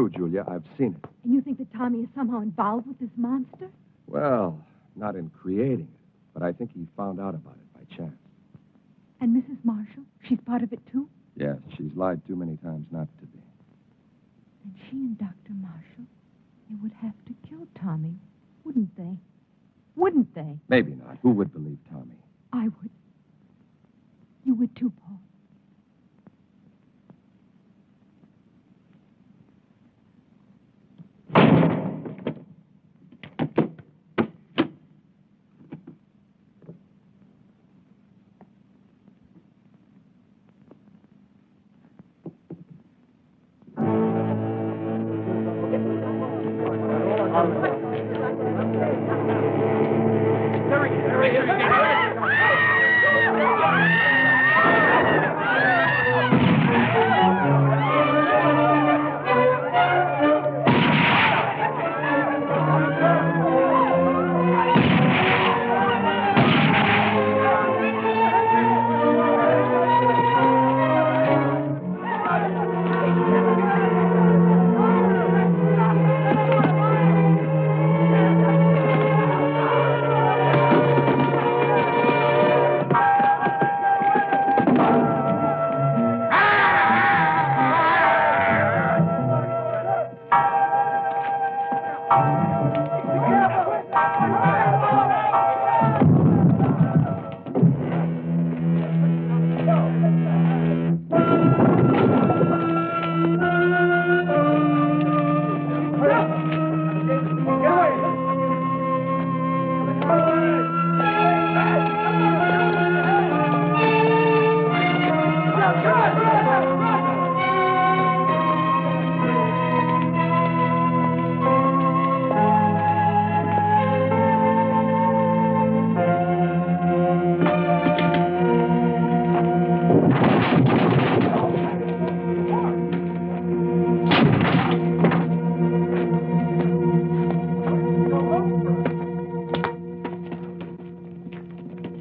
true, Julia. I've seen it. And you think that Tommy is somehow involved with this monster? Well, not in creating it, but I think he found out about it by chance. And Mrs. Marshall? She's part of it, too? Yes, she's lied too many times not to be. And she and Dr. Marshall, they would have to kill Tommy, wouldn't they? Wouldn't they? Maybe not. Who would believe Tommy? I would. You would, too, Paul.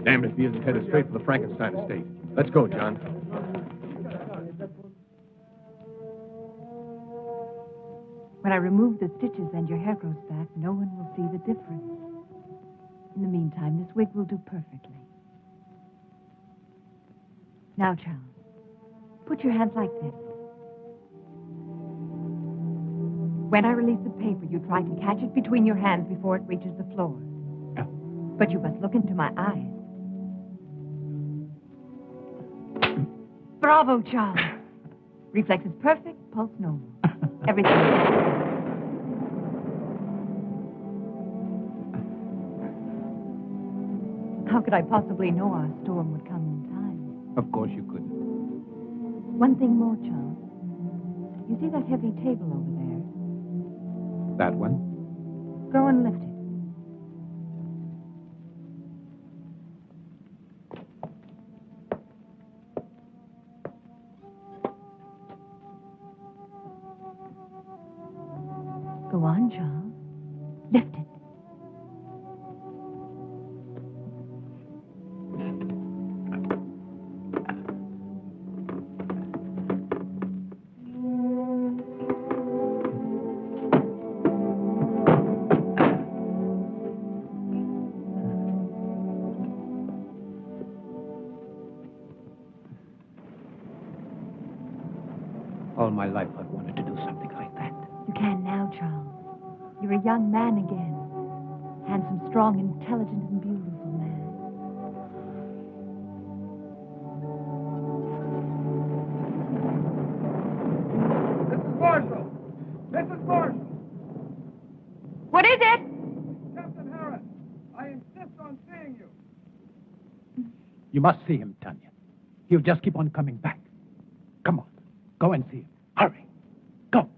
Damned if he isn't headed straight for the Frankenstein estate. Let's go, John. When I remove the stitches and your hair grows back, no one will see the difference. In the meantime, this wig will do perfectly. Now, Charles, put your hands like this. When I release the paper, you try to catch it between your hands before it reaches the floor. Oh. But you must look into my eyes. Bravo, Charles. Reflex is perfect, pulse normal. Everything. How could I possibly know our storm would come in time? Of course you couldn't. One thing more, Charles. You see that heavy table over there? That one? Go and lift it. Go on, Charles. Lift it. All my life I've wanted to do something like that. You can now, Charles. You're a young man again. Handsome, strong, intelligent, and beautiful man. Mrs. Marshall! Mrs. Marshall! What is it? Captain Harris, I insist on seeing you. You must see him, Tanya. He'll just keep on coming back. Come on. Go and see him. Hurry. Go.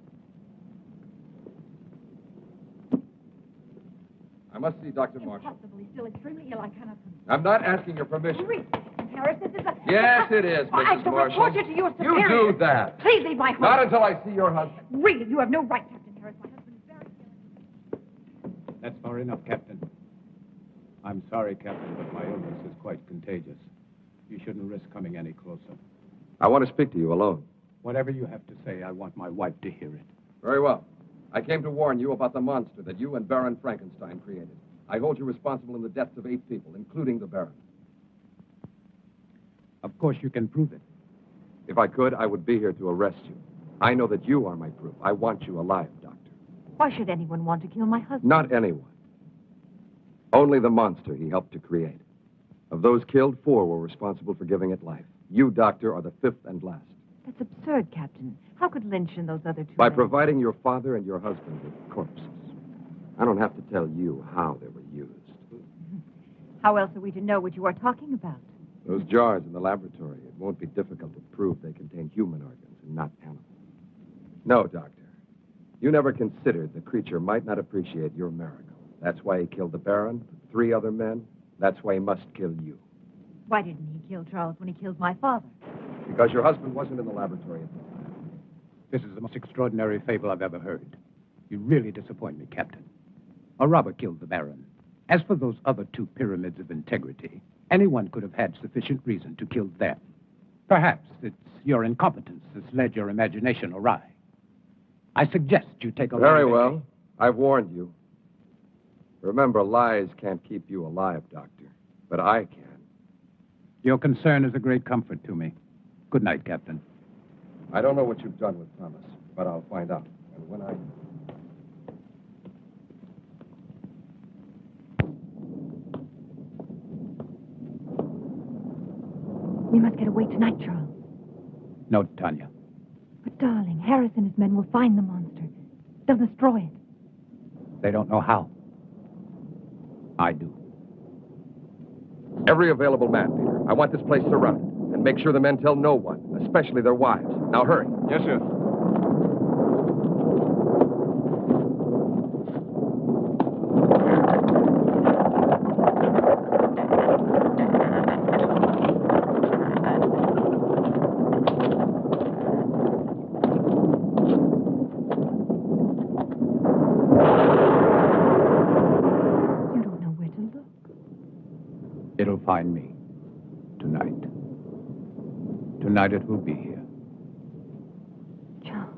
I must see Dr. Marshall. Impossibly still extremely ill. I cannot. I'm not asking your permission. Read, Harris, this is a... Yes, it is, I Mrs. shall Marshall. report you to your You superior. do that. Please leave my home. Not until I see your husband. Really, you have no right, Captain Harris. My husband is very ill. That's far enough, Captain. I'm sorry, Captain, but my illness is quite contagious. You shouldn't risk coming any closer. I want to speak to you alone. Whatever you have to say, I want my wife to hear it. Very well. I came to warn you about the monster that you and Baron Frankenstein created. I hold you responsible in the deaths of 8 people, including the Baron. Of course you can prove it. If I could, I would be here to arrest you. I know that you are my proof. I want you alive, Doctor. Why should anyone want to kill my husband? Not anyone. Only the monster he helped to create. Of those killed, 4 were responsible for giving it life. You, Doctor, are the 5th and last. That's absurd, Captain. How could Lynch and those other 2 By men... providing your father and your husband with corpses. I don't have to tell you how they were used. How else are we to know what you are talking about? Those jars in the laboratory, it won't be difficult to prove they contain human organs and not animal. No, Doctor. You never considered the creature might not appreciate your miracle. That's why he killed the Baron, 3 other men. That's why he must kill you. Why didn't he kill Charles when he killed my father? Because your husband wasn't in the laboratory at the time. This is the most extraordinary fable I've ever heard. You really disappoint me, Captain. A robber killed the Baron. As for those other 2 pyramids of integrity, anyone could have had sufficient reason to kill them. Perhaps it's your incompetence that's led your imagination awry. I suggest you take a look. Very well. I've warned you. Remember, lies can't keep you alive, Doctor. But I can. Your concern is a great comfort to me. Good night, Captain. I don't know what you've done with Thomas, but I'll find out. And when I... We must get away tonight, Charles. No, Tanya. But, darling, Harris and his men will find the monster. They'll destroy it. They don't know how. I do. Every available man, Peter. I want this place surrounded. And make sure the men tell no one, especially their wives. Now, hurry. Yes, sir. You don't know where to look. It'll find me. Tonight. Tonight it will be here. Charles.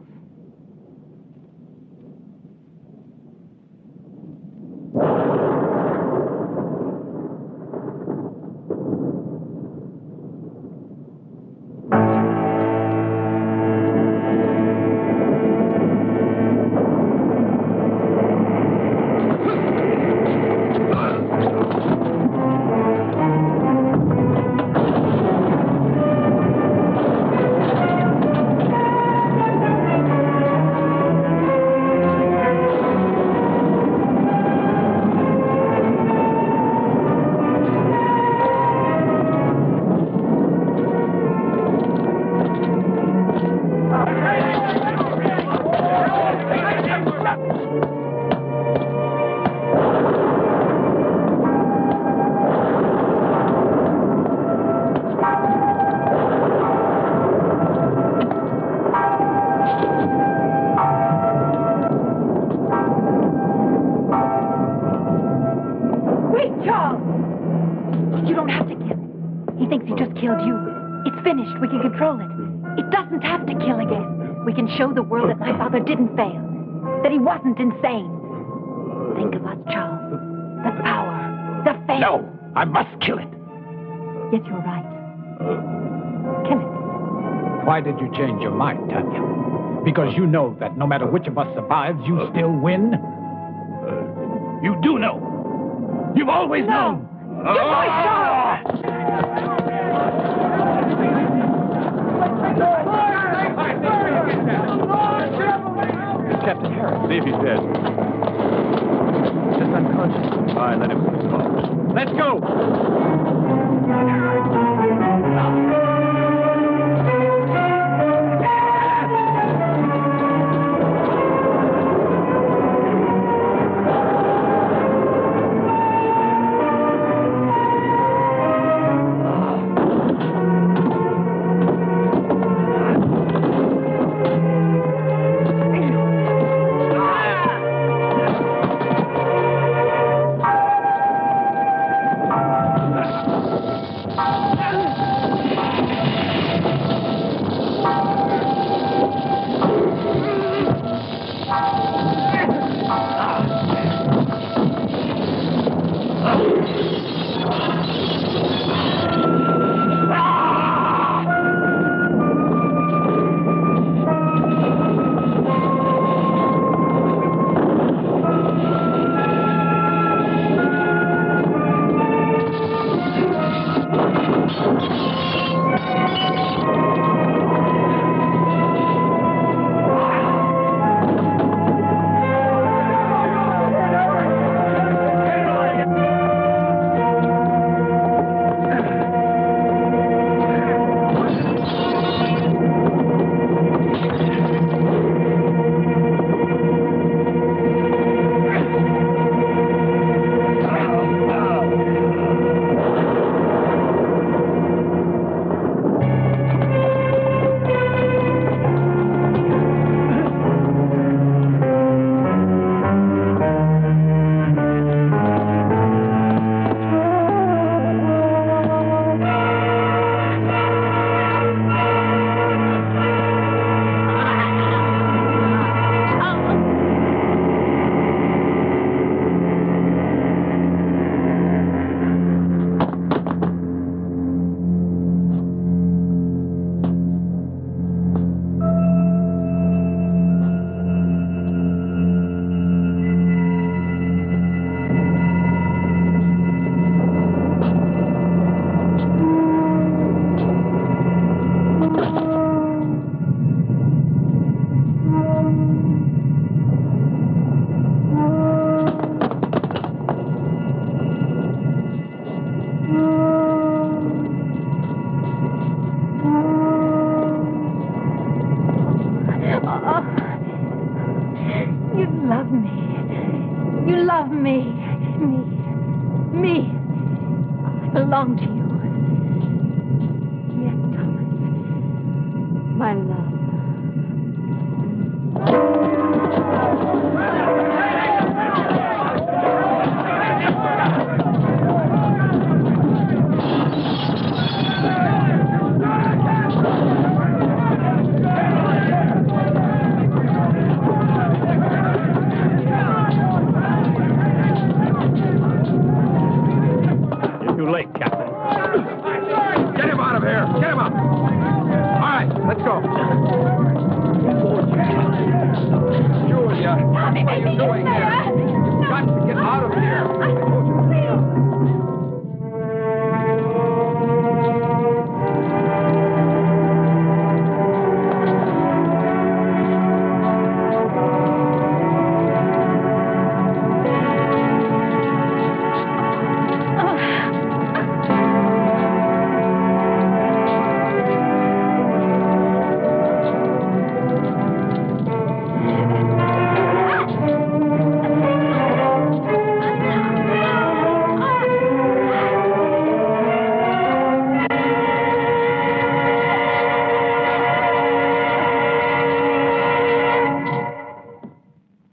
We can control it. It doesn't have to kill again. We can show the world that my father didn't fail, that he wasn't insane. Think of us, Charles. The power, the fame. No, I must kill it. Yes, you're right. Kill it. Why did you change your mind, Tanya? Because you know that no matter which of us survives, you still win? You do know. You've always known. Your voice, Charles! Captain Harris. See if he's dead. Just unconscious. All right, let him go. Let's go! belong to you. Yes, Thomas. My love. Too late, Captain. Get him out of here! Get him out! All right, let's go. Julia, what are you doing here? You've got to get out of here.